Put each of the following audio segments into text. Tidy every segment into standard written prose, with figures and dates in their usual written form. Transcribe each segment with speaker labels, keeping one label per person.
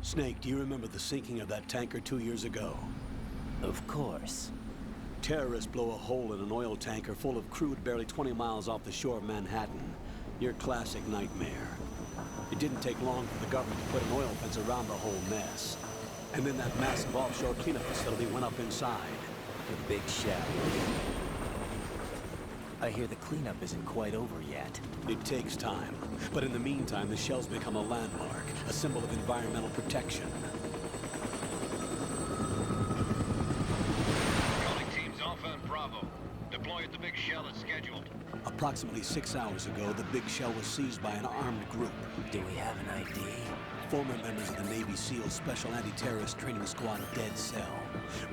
Speaker 1: Snake, do you remember the sinking of that tanker 2 years ago?
Speaker 2: Of course.
Speaker 1: Terrorists blow a hole in an oil tanker full of crude barely 20 miles off the shore of Manhattan. Your classic nightmare. It didn't take long for the government to put an oil fence around the whole mess. And then that massive offshore cleanup facility went up inside.
Speaker 2: The big shell. I hear the cleanup isn't quite over yet.
Speaker 1: It takes time. But in the meantime, the shell's become a landmark, a symbol of environmental protection.
Speaker 3: Calling teams Alpha and Bravo. Deploy at the big shell as scheduled.
Speaker 1: Approximately 6 hours ago, the big shell was seized by an armed group.
Speaker 2: Do we have an ID?
Speaker 1: Former members of the Navy SEAL Special Anti-Terrorist Training Squad Dead Cell.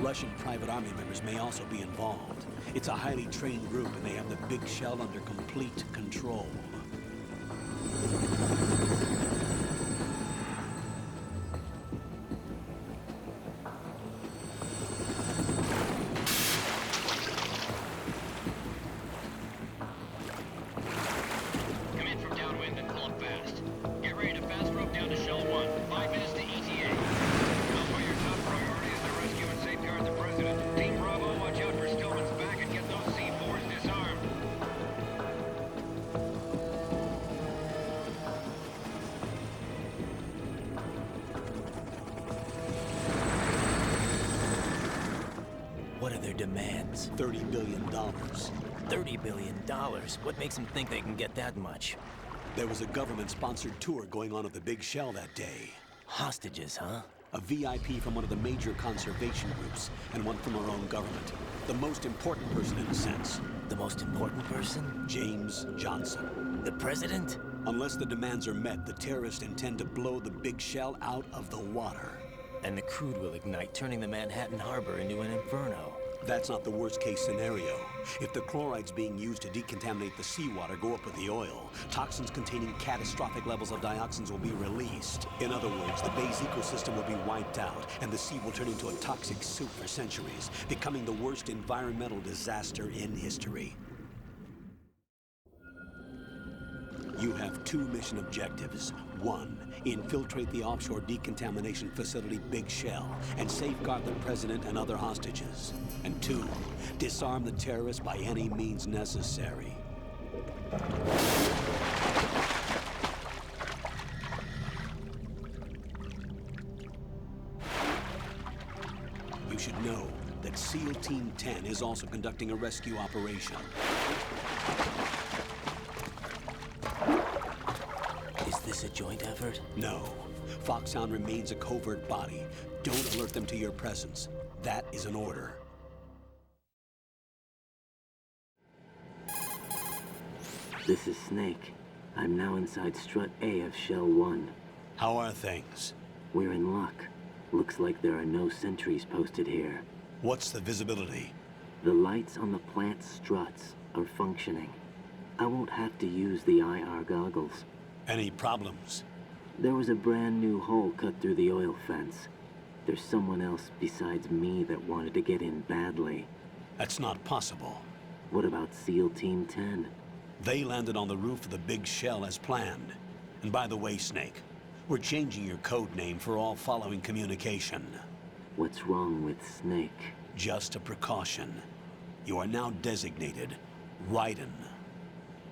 Speaker 1: Russian private army members may also be involved. It's a highly trained group, and they have the big shell under complete control.
Speaker 3: Come in from downwind and pull up fast. Get ready to fast rope down to Shell 1. 5 minutes to ETA. Alpha, your top priority is to rescue and safeguard the President. Team Bravo, watch out for Stillman's back and get those C4s disarmed.
Speaker 2: What are their demands?
Speaker 1: $30 billion.
Speaker 2: $30 billion? What makes them think they can get that much?
Speaker 1: There was a government-sponsored tour going on at the big shell that day.
Speaker 2: Hostages, huh?
Speaker 1: A VIP from one of the major conservation groups, and one from our own government. The most important person in a sense.
Speaker 2: The most important person?
Speaker 1: James Johnson.
Speaker 2: The president?
Speaker 1: Unless the demands are met, the terrorists intend to blow the big shell out of the water.
Speaker 2: And the crude will ignite, turning the Manhattan harbor into an inferno.
Speaker 1: That's not the worst-case scenario. If the chlorides being used to decontaminate the seawater go up with the oil, toxins containing catastrophic levels of dioxins will be released. In other words, the bay's ecosystem will be wiped out, and the sea will turn into a toxic soup for centuries, becoming the worst environmental disaster in history. You have 2 mission objectives. 1, infiltrate the offshore decontamination facility Big Shell and safeguard the president and other hostages. And 2, disarm the terrorists by any means necessary. You should know that SEAL Team 10 is also conducting a rescue operation.
Speaker 2: Is this a joint effort?
Speaker 1: No. Foxhound remains a covert body. Don't alert them to your presence. That is an order.
Speaker 4: This is Snake. I'm now inside Strut A of Shell 1.
Speaker 1: How are things?
Speaker 4: We're in luck. Looks like there are no sentries posted here.
Speaker 1: What's the visibility?
Speaker 4: The lights on the plant's struts are functioning. I won't have to use the IR goggles.
Speaker 1: Any problems?
Speaker 4: There was a brand new hole cut through the oil fence. There's someone else besides me that wanted to get in badly.
Speaker 1: That's not possible.
Speaker 4: What about SEAL Team 10?
Speaker 1: They landed on the roof of the Big Shell as planned. And by the way, Snake, we're changing your code name for all following communication.
Speaker 4: What's wrong with Snake?
Speaker 1: Just a precaution. You are now designated Raiden.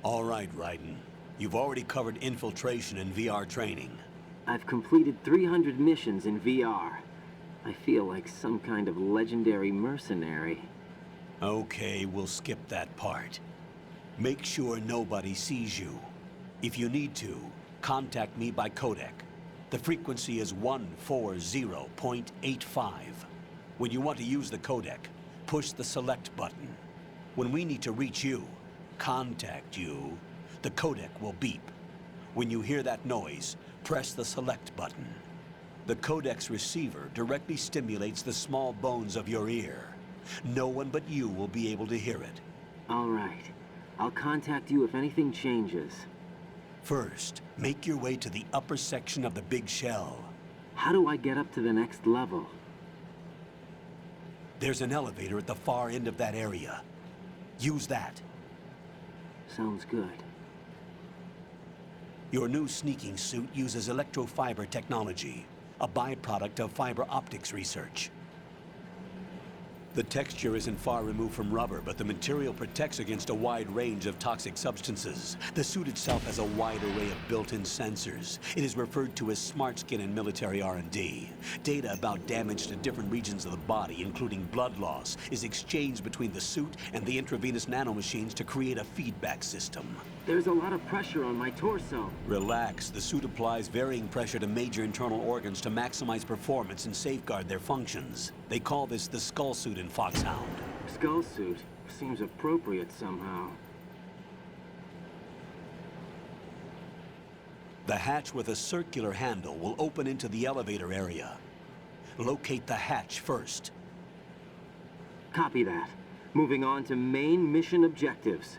Speaker 1: All right, Raiden. You've already covered infiltration and VR training.
Speaker 4: I've completed 300 missions in VR. I feel like some kind of legendary mercenary.
Speaker 1: Okay, we'll skip that part. Make sure nobody sees you. If you need to, contact me by codec. The frequency is 140.85. When you want to use the codec, push the select button. When we need to reach you, contact you, the codec will beep. When you hear that noise, press the select button. The codec's receiver directly stimulates the small bones of your ear. No one but you will be able to hear it.
Speaker 4: All right. I'll contact you if anything changes.
Speaker 1: First, make your way to the upper section of the Big Shell.
Speaker 4: How do I get up to the next level?
Speaker 1: There's an elevator at the far end of that area. Use that.
Speaker 4: Sounds good.
Speaker 1: Your new sneaking suit uses electrofiber technology. a byproduct of fiber optics research. The texture isn't far removed from rubber, but the material protects against a wide range of toxic substances. The suit itself has a wide array of built-in sensors. It is referred to as smart skin in military R&D. Data about damage to different regions of the body, including blood loss, is exchanged between the suit and the intravenous nanomachines to create a feedback system.
Speaker 4: There's a lot of pressure on my torso.
Speaker 1: Relax. The suit applies varying pressure to major internal organs to maximize performance and safeguard their functions. They call this the skull suit in Foxhound.
Speaker 4: Skull suit seems appropriate somehow.
Speaker 1: The hatch with a circular handle will open into the elevator area. Locate the hatch first.
Speaker 4: Copy that. Moving on to main mission objectives.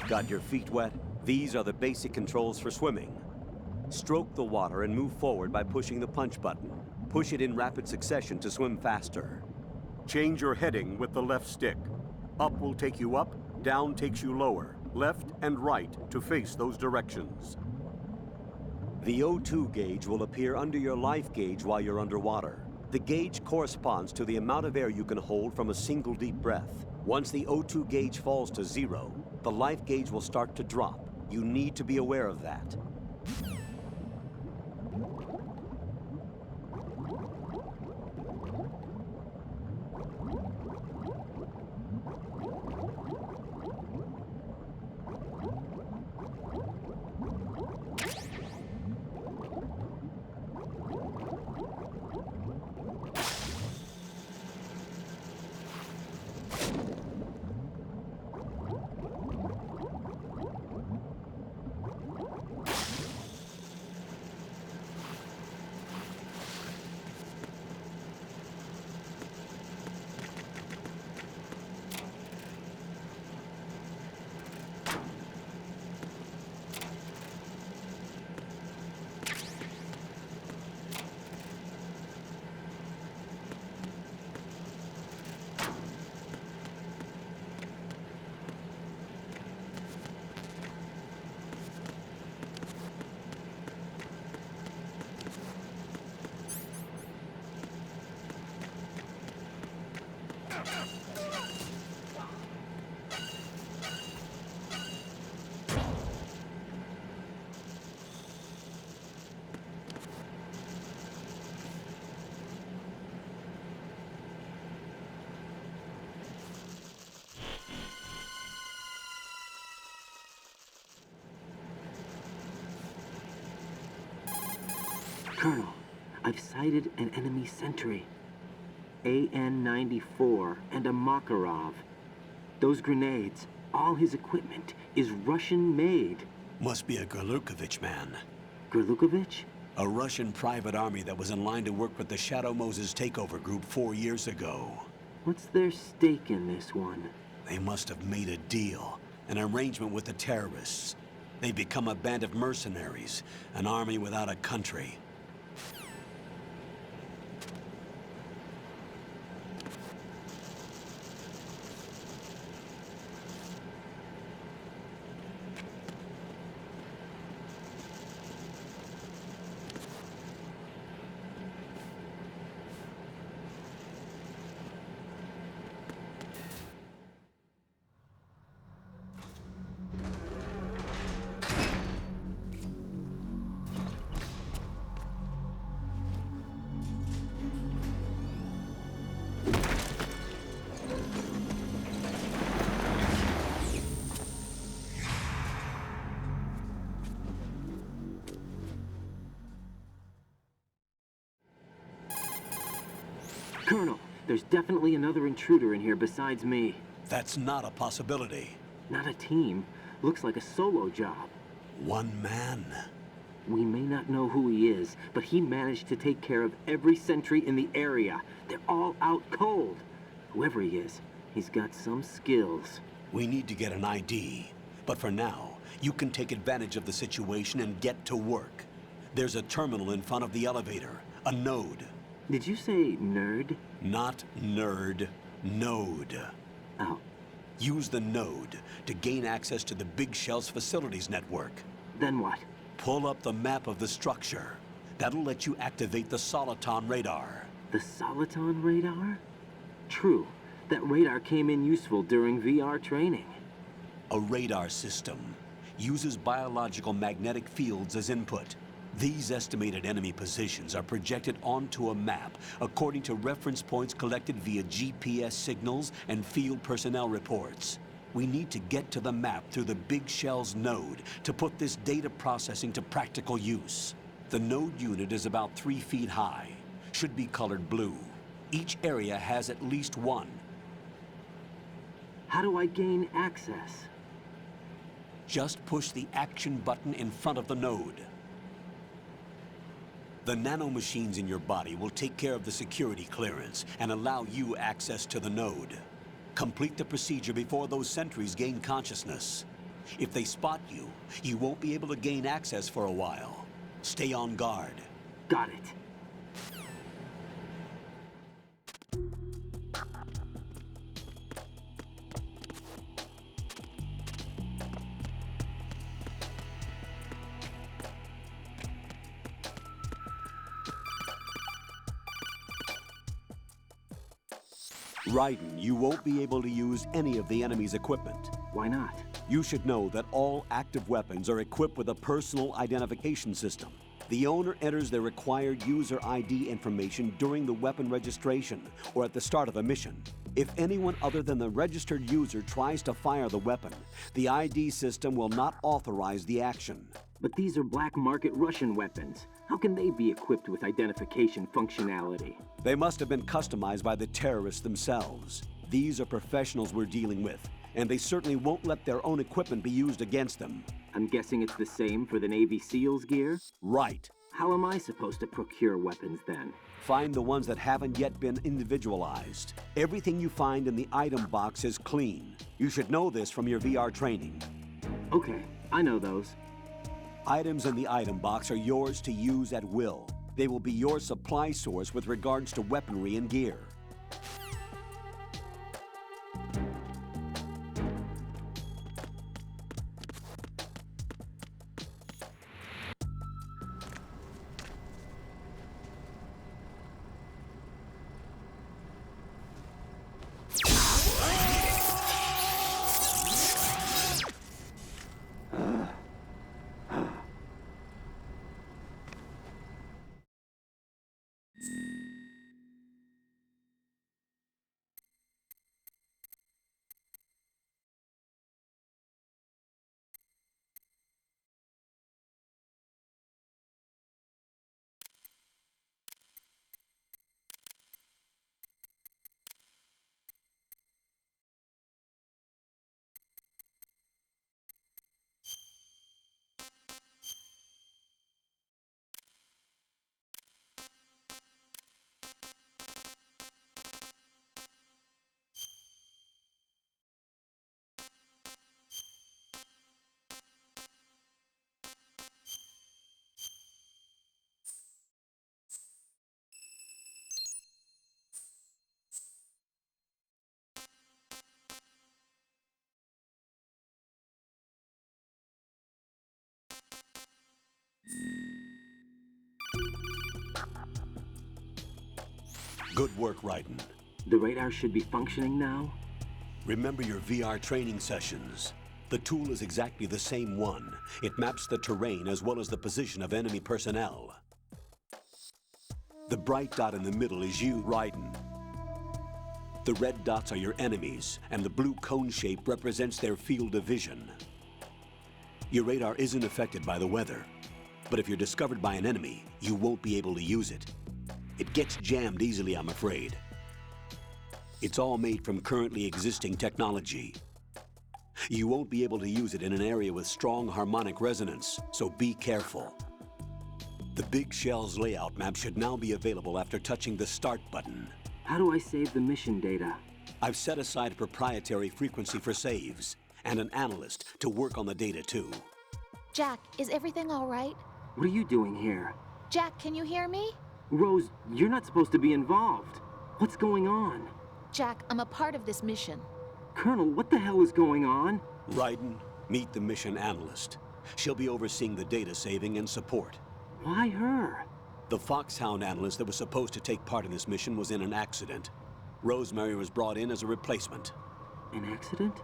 Speaker 1: Got your feet wet? These are the basic controls for swimming. Stroke the water and move forward by pushing the punch button. Push it in rapid succession to swim faster. Change your heading with the left stick. Up will take you up, down takes you lower, left and right to face those directions. The O2 gauge will appear under your life gauge while you're underwater. The gauge corresponds to the amount of air you can hold from a single deep breath. Once the O2 gauge falls to 0, the life gauge will start to drop. You need to be aware of that.
Speaker 4: Colonel, I've sighted an enemy sentry. AN-94 and a Makarov. Those grenades, all his equipment, is Russian-made.
Speaker 1: Must be a Gorlukovich man.
Speaker 4: Gorlukovich?
Speaker 1: A Russian private army that was in line to work with the Shadow Moses takeover group 4 years ago.
Speaker 4: What's their stake in this one?
Speaker 1: They must have made a deal, an arrangement with the terrorists. They've become a band of mercenaries, an army without a country.
Speaker 4: Colonel, there's definitely another intruder in here besides me.
Speaker 1: That's not a possibility.
Speaker 4: Not a team. Looks like a solo job.
Speaker 1: One man.
Speaker 4: We may not know who he is, but he managed to take care of every sentry in the area. They're all out cold. Whoever he is, he's got some skills.
Speaker 1: We need to get an ID. But for now, you can take advantage of the situation and get to work. There's a terminal in front of the elevator, a node.
Speaker 4: Did you say nerd?
Speaker 1: Not nerd, node.
Speaker 4: Oh,
Speaker 1: Use the node to gain access to the Big Shell's facilities network.
Speaker 4: then what?
Speaker 1: Pull up the map of the structure. That'll let you activate the Soliton radar.
Speaker 4: The Soliton radar? True. That radar came in useful during VR training.
Speaker 1: A radar system uses biological magnetic fields as input. These estimated enemy positions are projected onto a map according to reference points collected via GPS signals and field personnel reports. We need to get to the map through the Big Shell's node to put this data processing to practical use. The node unit is about 3 feet high, should be colored blue. Each area has at least one.
Speaker 4: How do I gain access?
Speaker 1: Just push the action button in front of the node. The nanomachines in your body will take care of the security clearance and allow you access to the node. Complete the procedure before those sentries gain consciousness. If they spot you, you won't be able to gain access for a while. Stay on guard.
Speaker 4: Got it.
Speaker 1: Raiden, you won't be able to use any of the enemy's equipment.
Speaker 4: Why not?
Speaker 1: You should know that all active weapons are equipped with a personal identification system. The owner enters their required user ID information during the weapon registration or at the start of a mission. If anyone other than the registered user tries to fire the weapon, the ID system will not authorize the action.
Speaker 4: But these are black market Russian weapons. How can they be equipped with identification functionality?
Speaker 1: They must have been customized by the terrorists themselves. These are professionals we're dealing with, and they certainly won't let their own equipment be used against them.
Speaker 4: I'm guessing it's the same for the Navy SEALs gear?
Speaker 1: Right.
Speaker 4: How am I supposed to procure weapons then?
Speaker 1: Find the ones that haven't yet been individualized. Everything you find in the item box is clean. You should know this from your VR training.
Speaker 4: Okay, I know those.
Speaker 1: Items in the item box are yours to use at will. They will be your supply source with regards to weaponry and gear. Good work, Raiden.
Speaker 4: The radar should be functioning now?
Speaker 1: Remember your VR training sessions. The tool is exactly the same one. It maps the terrain as well as the position of enemy personnel. The bright dot in the middle is you, Raiden. The red dots are your enemies, and the blue cone shape represents their field of vision. Your radar isn't affected by the weather, but if you're discovered by an enemy, you won't be able to use it. It gets jammed easily, I'm afraid. It's all made from currently existing technology. You won't be able to use it in an area with strong harmonic resonance, so be careful. The Big Shell's layout map should now be available after touching the Start button.
Speaker 4: How do I save the mission data?
Speaker 1: I've set aside a proprietary frequency for saves, and an analyst to work on the data too.
Speaker 5: Jack, is everything all right?
Speaker 4: What are you doing here?
Speaker 5: Jack, can you hear me?
Speaker 4: Rose, you're not supposed to be involved. What's going on?
Speaker 5: Jack, I'm a part of this mission.
Speaker 4: Colonel, what the hell is going on?
Speaker 1: Raiden, meet the mission analyst. She'll be overseeing the data saving and support.
Speaker 4: Why her?
Speaker 1: The Foxhound analyst that was supposed to take part in this mission was in an accident. Rosemary was brought in as a replacement.
Speaker 4: An accident?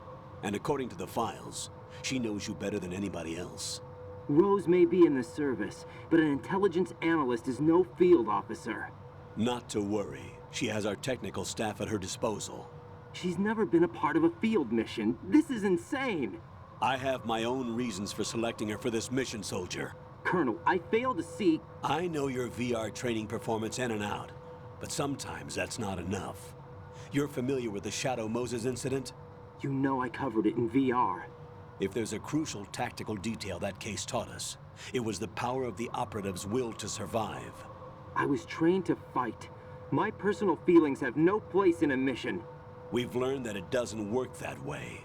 Speaker 1: And according to the files, she knows you better than anybody else.
Speaker 4: Rose may be in the service, but an intelligence analyst is no field officer.
Speaker 1: Not to worry. She has our technical staff at her disposal.
Speaker 4: She's never been a part of a field mission. This is insane.
Speaker 1: I have my own reasons for selecting her for this mission, soldier.
Speaker 4: Colonel, I fail to see...
Speaker 1: I know your VR training performance in and out, but sometimes that's not enough. You're familiar with the Shadow Moses incident?
Speaker 4: You know I covered it in VR.
Speaker 1: If there's a crucial tactical detail that case taught us, it was the power of the operative's will to survive.
Speaker 4: I was trained to fight. My personal feelings have no place in a mission.
Speaker 1: We've learned that it doesn't work that way.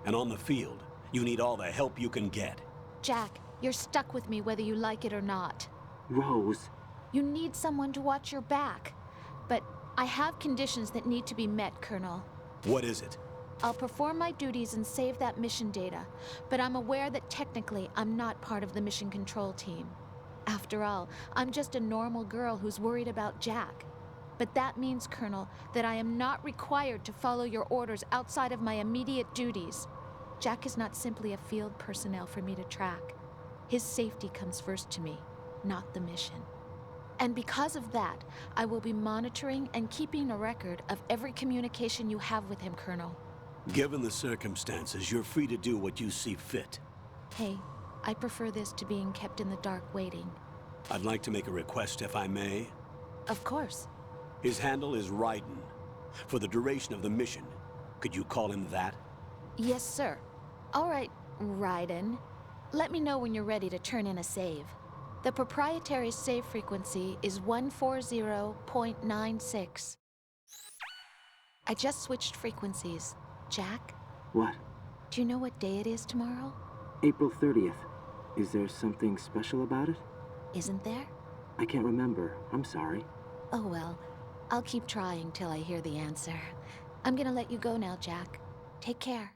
Speaker 1: And on the field, you need all the help you can get.
Speaker 5: Jack, you're stuck with me whether you like it or not.
Speaker 4: Rose.
Speaker 5: You need someone to watch your back. But I have conditions that need to be met, Colonel.
Speaker 1: What is it?
Speaker 5: I'll perform my duties and save that mission data, but I'm aware that technically I'm not part of the mission control team. After all, I'm just a normal girl who's worried about Jack. But that means, Colonel, that I am not required to follow your orders outside of my immediate duties. Jack is not simply a field personnel for me to track. His safety comes first to me, not the mission. And because of that, I will be monitoring and keeping a record of every communication you have with him, Colonel.
Speaker 1: Given the circumstances, you're free to do what you see fit.
Speaker 5: Hey, I prefer this to being kept in the dark waiting.
Speaker 1: I'd like to make a request, if I may.
Speaker 5: Of course.
Speaker 1: His handle is Raiden. For the duration of the mission, could you call him that?
Speaker 5: Yes, sir. All right, Raiden. Let me know when you're ready to turn in a save. The proprietary save frequency is 140.96. I just switched frequencies. Jack,
Speaker 4: What?
Speaker 5: do you know what day it is tomorrow?
Speaker 4: April 30th. Is there something special about it?
Speaker 5: Isn't there?
Speaker 4: I can't remember. I'm sorry.
Speaker 5: Oh well, I'll keep trying till I hear the answer. I'm gonna let you go now, Jack. Take care.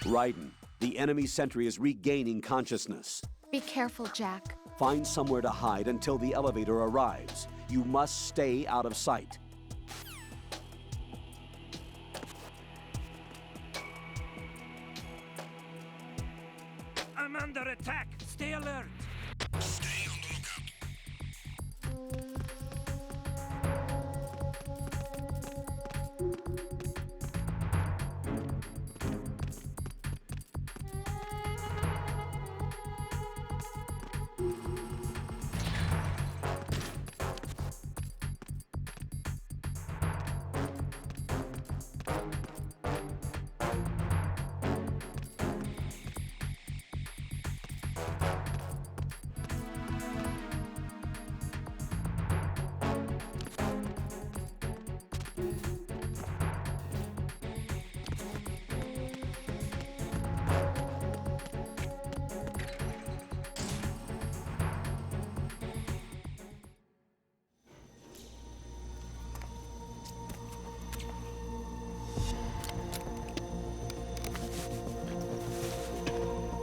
Speaker 1: Raiden, the enemy sentry is regaining consciousness.
Speaker 5: Be careful, Jack.
Speaker 1: Find somewhere to hide until the elevator arrives. You must stay out of sight.
Speaker 2: I'm under attack. Stay alert.
Speaker 6: Stay on the lookout.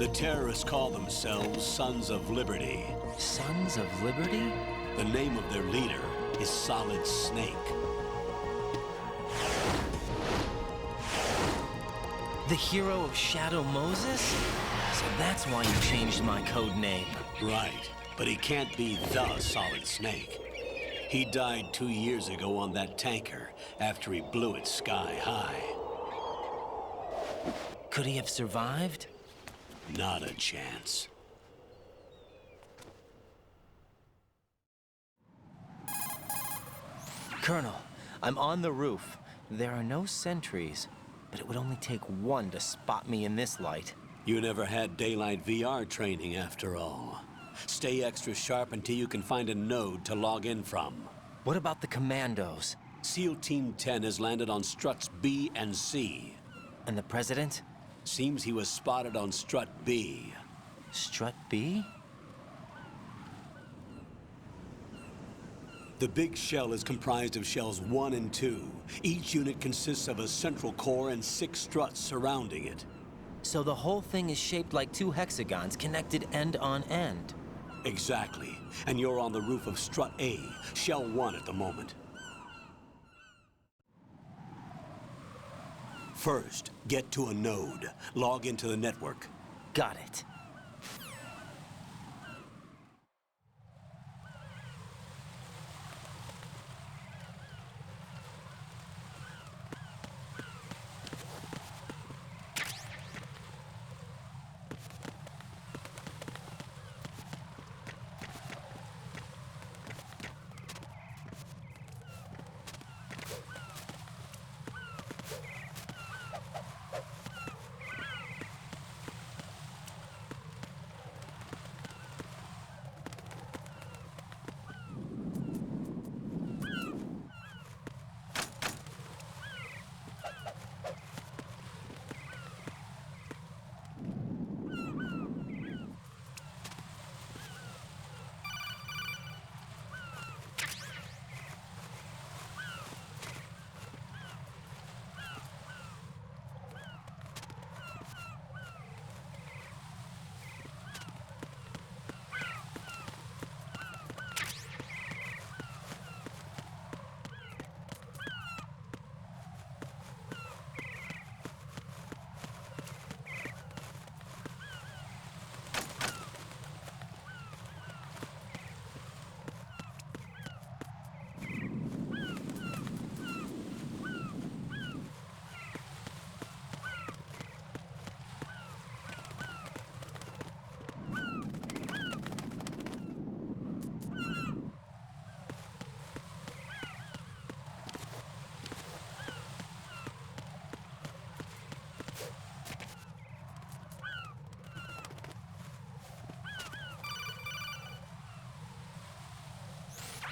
Speaker 1: The terrorists call themselves Sons of Liberty.
Speaker 2: Sons of Liberty?
Speaker 1: The name of their leader is Solid Snake.
Speaker 2: The hero of Shadow Moses? So that's why you changed my code name.
Speaker 1: Right, but he can't be the Solid Snake. He died 2 years ago on that tanker after he blew it sky high.
Speaker 2: Could he have survived?
Speaker 1: Not a chance.
Speaker 2: Colonel, I'm on the roof. There are no sentries, but it would only take one to spot me in this light.
Speaker 1: You never had daylight VR training after all. Stay extra sharp until you can find a node to log in from.
Speaker 2: What about the commandos?
Speaker 1: SEAL Team 10 has landed on struts B and C.
Speaker 2: And the president?
Speaker 1: Seems he was spotted on strut B.
Speaker 2: Strut B?
Speaker 1: The big shell is comprised of shells 1 and 2. Each unit consists of a central core and 6 struts surrounding it.
Speaker 2: So the whole thing is shaped like 2 hexagons connected end on end.
Speaker 1: Exactly. And you're on the roof of strut A, shell 1 at the moment. First, get to a node. Log into the network.
Speaker 2: Got it.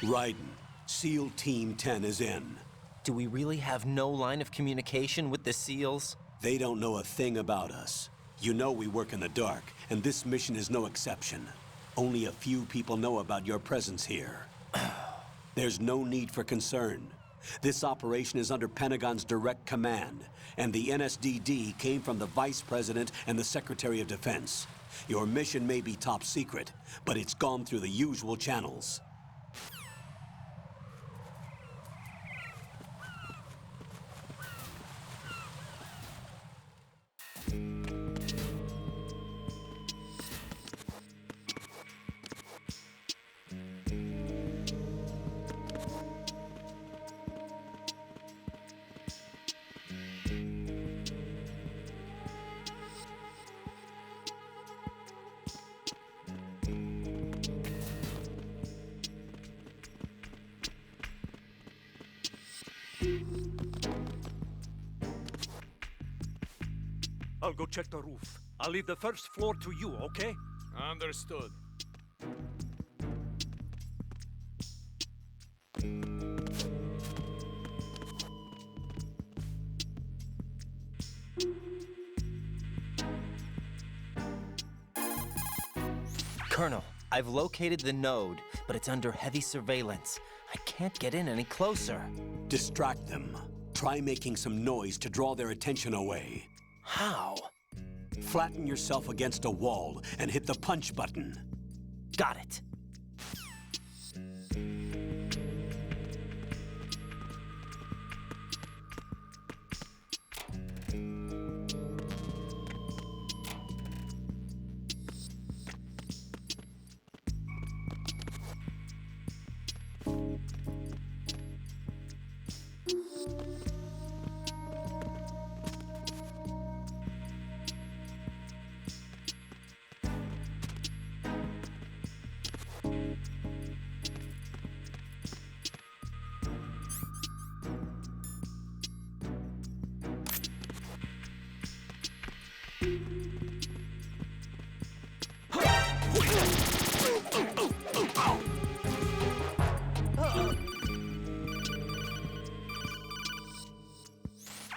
Speaker 1: Raiden, SEAL Team 10 is in.
Speaker 2: Do we really have no line of communication with the SEALs?
Speaker 1: They don't know a thing about us. You know we work in the dark, and this mission is no exception. Only a few people know about your presence here. There's no need for concern. This operation is under Pentagon's direct command, and the NSDD came from the Vice President and the Secretary of Defense. Your mission may be top secret, but it's gone through the usual channels.
Speaker 7: I'll go check the roof. I'll leave the first floor to you, okay?
Speaker 8: Understood.
Speaker 2: Colonel, I've located the node, but it's under heavy surveillance. I can't get in any closer.
Speaker 1: Distract them. Try making some noise to draw their attention away.
Speaker 2: How?
Speaker 1: Flatten yourself against a wall and hit the punch button.
Speaker 2: Got it.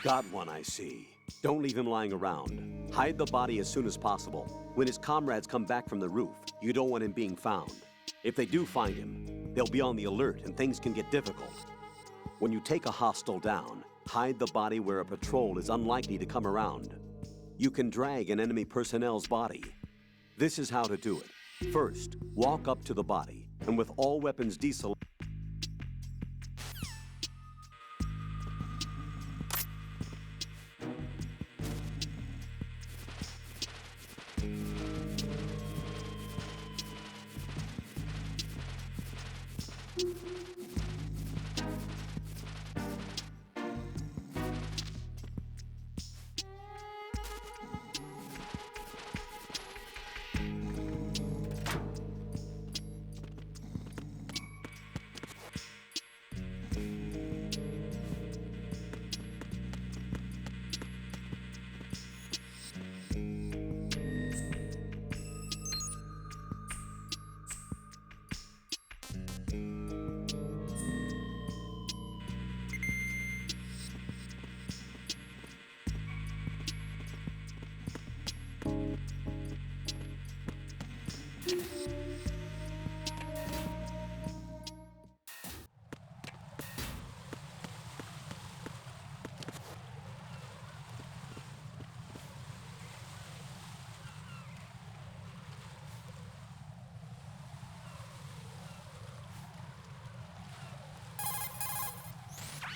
Speaker 1: Got one, I see. Don't leave him lying around. Hide the body as soon as possible. When his comrades come back from the roof, you don't want him being found. If they do find him, they'll be on the alert and things can get difficult. When you take a hostile down, hide the body where a patrol is unlikely to come around. You can drag an enemy personnel's body. This is how to do it. First, walk up to the body, and with all weapons deselected,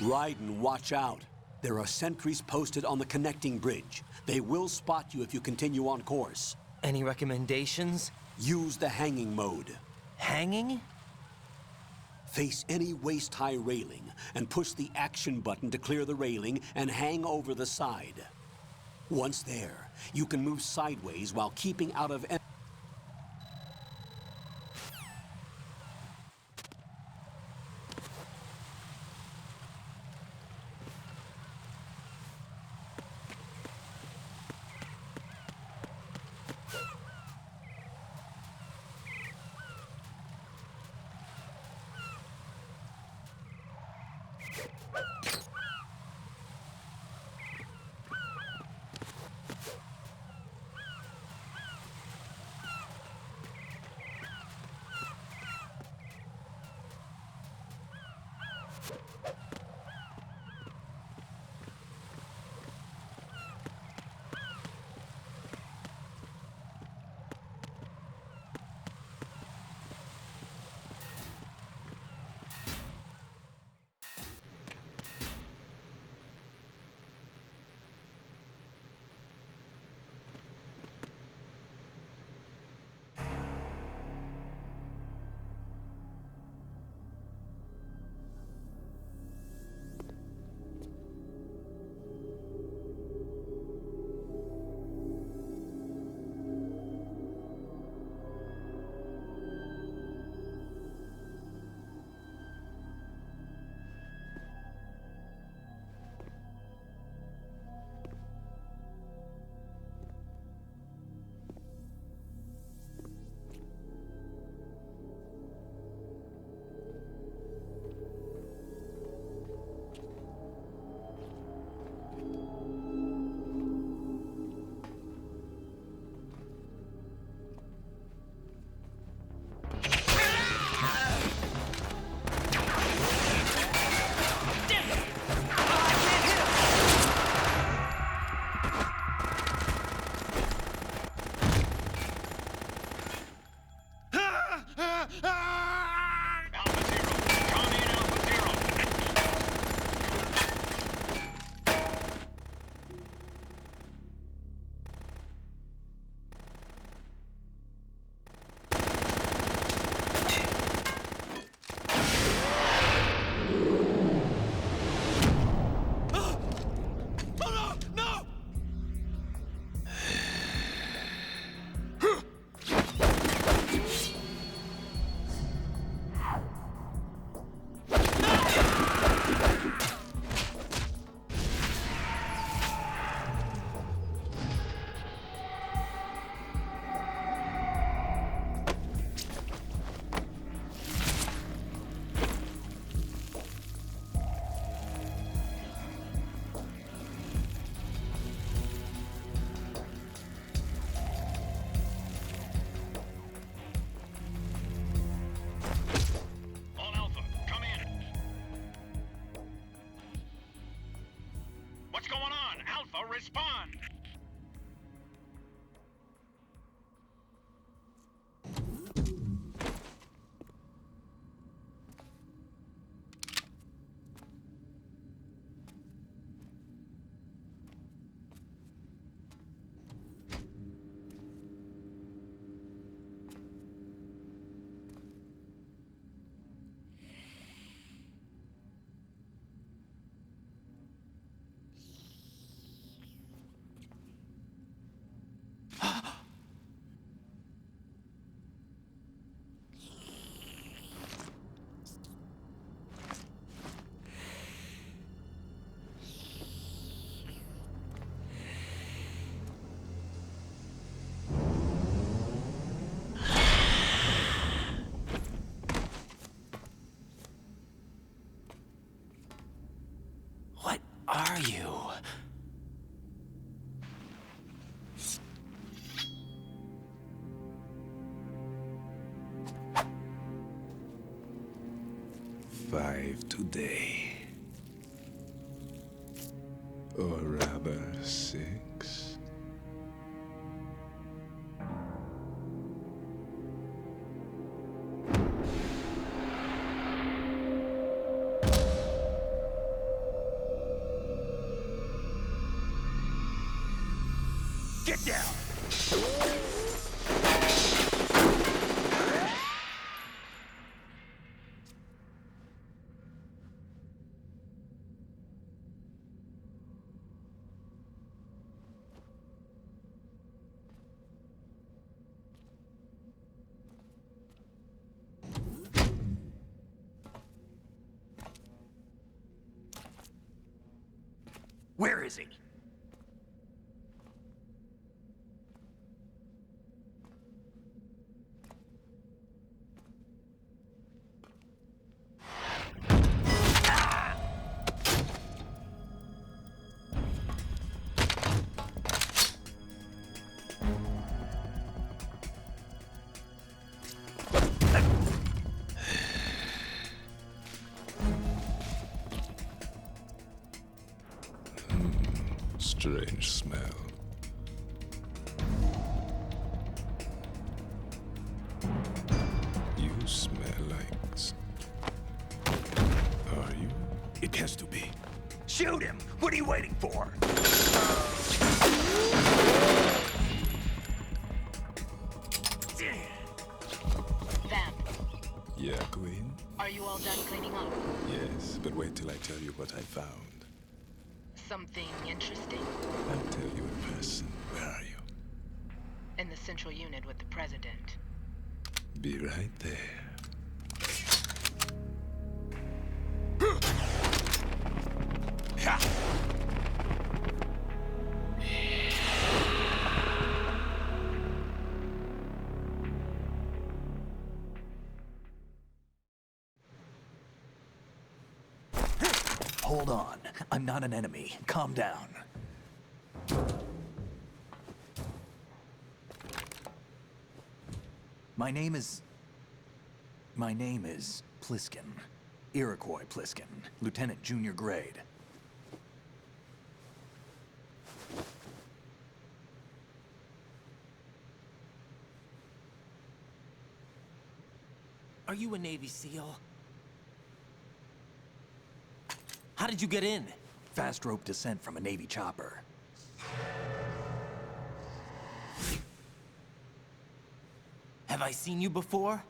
Speaker 1: Raiden, watch out. There are sentries posted on the connecting bridge. They will spot you if you continue on course.
Speaker 2: Any recommendations?
Speaker 1: Use the hanging mode.
Speaker 2: Hanging?
Speaker 1: Face any waist-high railing and push the action button to clear the railing and hang over the side. Once there, you can move sideways while keeping out of
Speaker 3: What's going on? Alpha, respond!
Speaker 2: What are you?
Speaker 8: Five today. Or rather, 6.
Speaker 7: Get down! Where is he?
Speaker 8: Strange smell. You smell like... Are you?
Speaker 7: It has to be. Shoot him! What are you waiting for?
Speaker 9: Vamp,
Speaker 8: Yeah, Queen?
Speaker 9: are you all done cleaning up?
Speaker 8: Yes, but wait till I tell you what I found.
Speaker 9: Something interesting?
Speaker 8: I'll tell you in person. Where are you?
Speaker 9: In the central unit with the president.
Speaker 8: Be right there.
Speaker 7: Hold on. I'm not an enemy. Calm down. My name is Pliskin. Iroquois Pliskin. Lieutenant Junior Grade.
Speaker 2: Are you a Navy SEAL? How did you get in?
Speaker 7: Fast rope descent from a Navy chopper.
Speaker 2: Have I seen you before?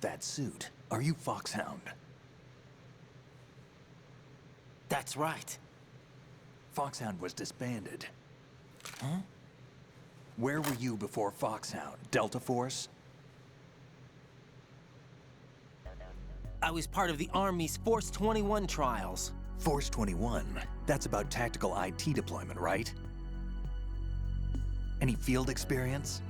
Speaker 7: That suit. Are you Foxhound?
Speaker 2: That's right.
Speaker 7: Foxhound was disbanded. Huh? Where were you before Foxhound? Delta Force?
Speaker 2: I was part of the Army's Force 21 trials.
Speaker 7: Force 21? That's about tactical IT deployment, right? Any field experience?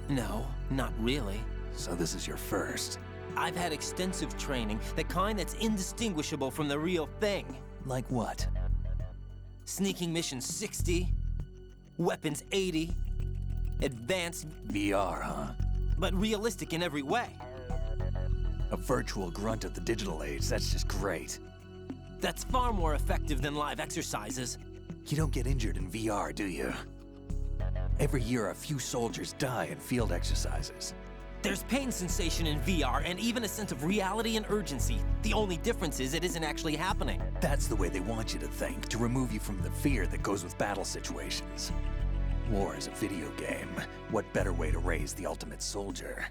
Speaker 2: No, not really.
Speaker 7: So this is your first.
Speaker 2: I've had extensive training, the kind that's indistinguishable from the real thing.
Speaker 7: Like what?
Speaker 2: Sneaking mission 60, weapons 80, advanced,
Speaker 7: VR, huh?
Speaker 2: but realistic in every way.
Speaker 7: A virtual grunt of the digital age, that's just great.
Speaker 2: That's far more effective than live exercises.
Speaker 7: You don't get injured in VR, do you? Every year, a few soldiers die in field exercises.
Speaker 2: There's pain sensation in VR and even a sense of reality and urgency. The only difference is it isn't actually happening.
Speaker 7: That's the way they want you to think, to remove you from the fear that goes with battle situations. War is a video game. What better way to raise the ultimate soldier?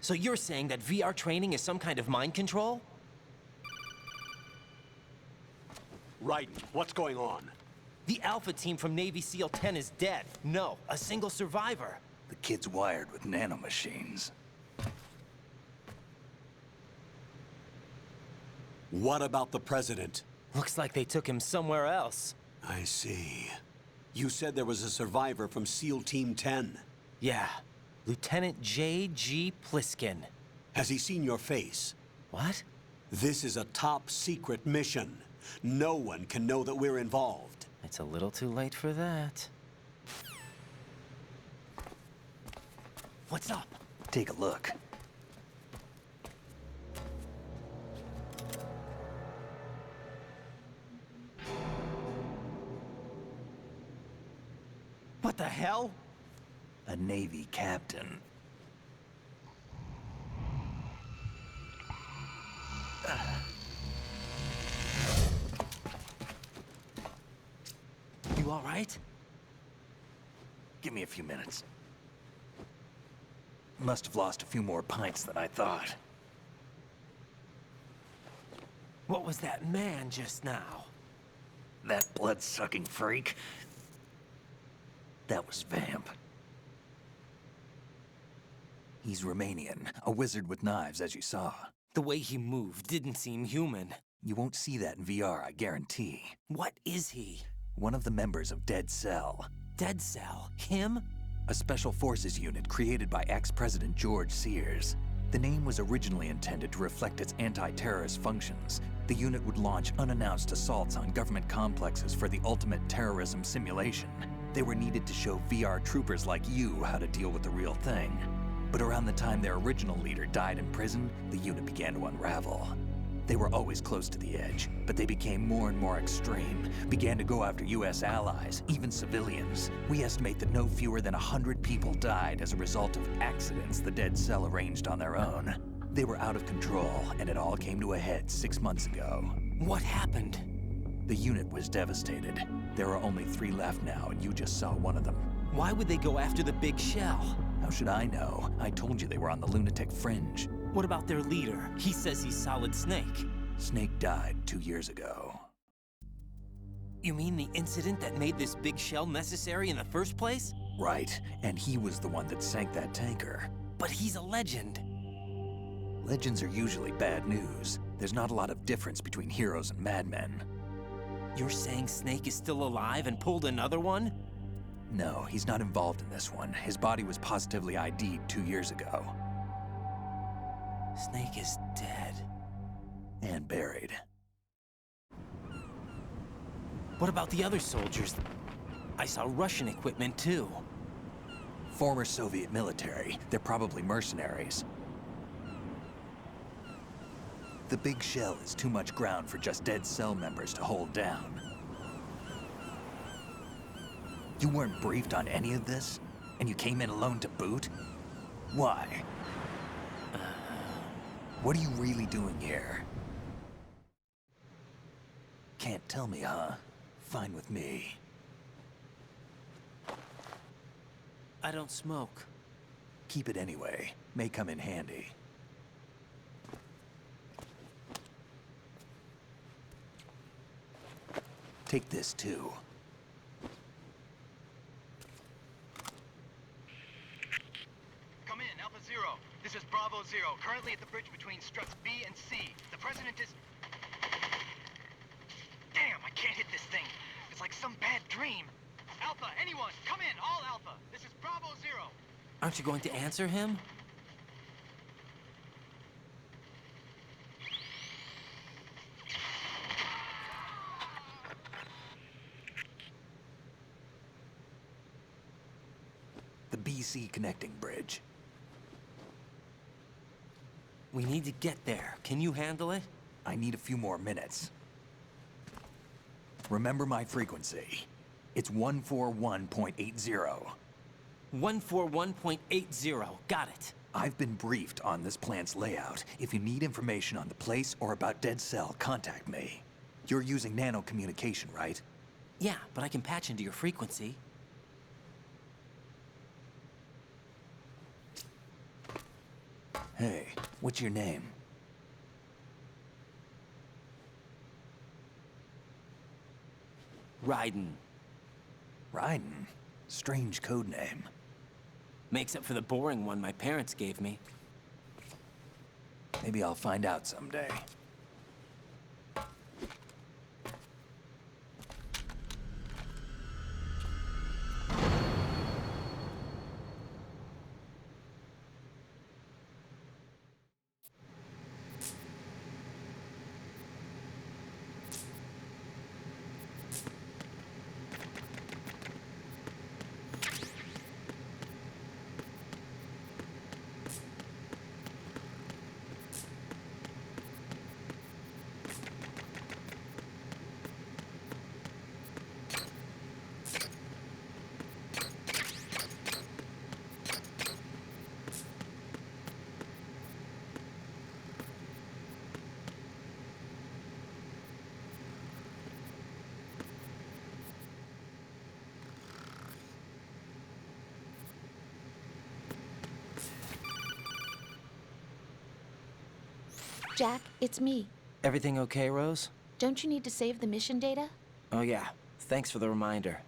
Speaker 2: So you're saying that VR training is some kind of mind control?
Speaker 1: Raiden, what's going on?
Speaker 2: The Alpha team from Navy SEAL 10 is dead. No, a single survivor.
Speaker 7: The kid's wired with nanomachines.
Speaker 1: What about the president?
Speaker 2: Looks like they took him somewhere else.
Speaker 1: I see. You said there was a survivor from SEAL Team 10.
Speaker 2: Yeah, Lieutenant J.G. Pliskin.
Speaker 1: Has he seen your face?
Speaker 2: What?
Speaker 1: This is a top secret mission. No one can know that we're involved.
Speaker 2: It's a little too late for that. What's up?
Speaker 7: Take a look.
Speaker 2: What the hell?
Speaker 7: A Navy captain.
Speaker 2: You all right?
Speaker 7: Give me a few minutes. Must have lost a few more pints than I thought.
Speaker 2: What was that man just now?
Speaker 7: That blood-sucking freak? That was Vamp. He's Romanian, a wizard with knives, as you saw.
Speaker 2: The way he moved didn't seem human.
Speaker 7: You won't see that in VR, I guarantee.
Speaker 2: What is he?
Speaker 7: One of the members of Dead Cell.
Speaker 2: Dead Cell? Him?
Speaker 7: A special forces unit created by ex-President George Sears. The name was originally intended to reflect its anti-terrorist functions. The unit would launch unannounced assaults on government complexes for the ultimate terrorism simulation. They were needed to show VR troopers like you how to deal with the real thing. But around the time their original leader died in prison, the unit began to unravel. They were always close to the edge, but they became more and more extreme, began to go after US allies, even civilians. We estimate that no fewer than 100 people died as a result of accidents the Dead Cell arranged on their own. They were out of control, and it all came to a head 6 months ago.
Speaker 2: What happened?
Speaker 7: The unit was devastated. There are only 3 left now, and you just saw one of them.
Speaker 2: Why would they go after the big shell?
Speaker 7: How should I know? I told you they were on the lunatic fringe.
Speaker 2: What about their leader? He says he's Solid Snake.
Speaker 7: Snake died 2 years ago.
Speaker 2: You mean the incident that made this big shell necessary in the first place?
Speaker 7: Right, and he was the one that sank that tanker.
Speaker 2: But he's a legend.
Speaker 7: Legends are usually bad news. There's not a lot of difference between heroes and madmen.
Speaker 2: You're saying Snake is still alive and pulled another one?
Speaker 7: No, he's not involved in this one. His body was positively ID'd 2 years ago.
Speaker 2: Snake is dead.
Speaker 7: And buried.
Speaker 2: What about the other soldiers? I saw Russian equipment too.
Speaker 7: Former Soviet military. They're probably mercenaries. The big shell is too much ground for just Dead Cell members to hold down. You weren't briefed on any of this? And you came in alone to boot? Why? What are you really doing here? Can't tell me, huh? Fine with me.
Speaker 2: I don't smoke.
Speaker 7: Keep it anyway. May come in handy. Take this too.
Speaker 3: Come in, Alpha Zero. This is Bravo Zero, currently at the bridge between struts B and C. The President is... Damn, I can't hit this thing. It's like some bad dream. Alpha, anyone, come in, all Alpha. This is Bravo Zero.
Speaker 2: Aren't you going to answer him?
Speaker 7: The PC connecting bridge.
Speaker 2: We need to get there. Can you handle it?
Speaker 7: I need a few more minutes. Remember my frequency. It's 141.80.
Speaker 2: 141.80. Got it.
Speaker 7: I've been briefed on this plant's layout. If you need information on the place or about Dead Cell, contact me. You're using nano communication, right?
Speaker 2: Yeah, but I can patch into your frequency.
Speaker 7: Hey, what's your name?
Speaker 2: Raiden.
Speaker 7: Raiden. Strange code name.
Speaker 2: Makes up for the boring one my parents gave me.
Speaker 7: Maybe I'll find out someday.
Speaker 5: Jack, it's me.
Speaker 2: Everything okay, Rose?
Speaker 5: Don't you need to save the mission data?
Speaker 2: Oh yeah. Thanks for the reminder.